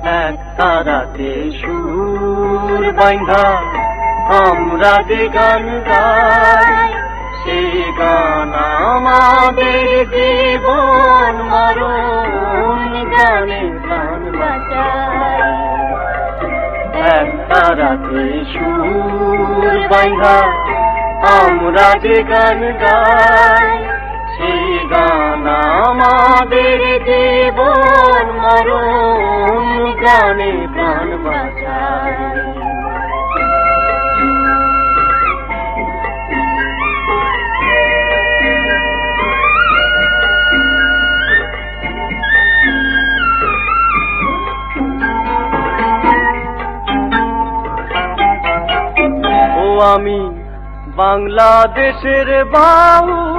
এক তারাতে সুর বাইন্ধা আমরা যে গান গাই, সেই গান আমাদের জীবন মরণ গানে প্রাণ বাঁচায়। এক তারাতে সুর বাইন্ধা আমরা যে গান গাই, সেই গান আমাদের জীবন মরণ গানে প্রাণ বাঁচায়। ও আমি বাংলাদেশের বাউল,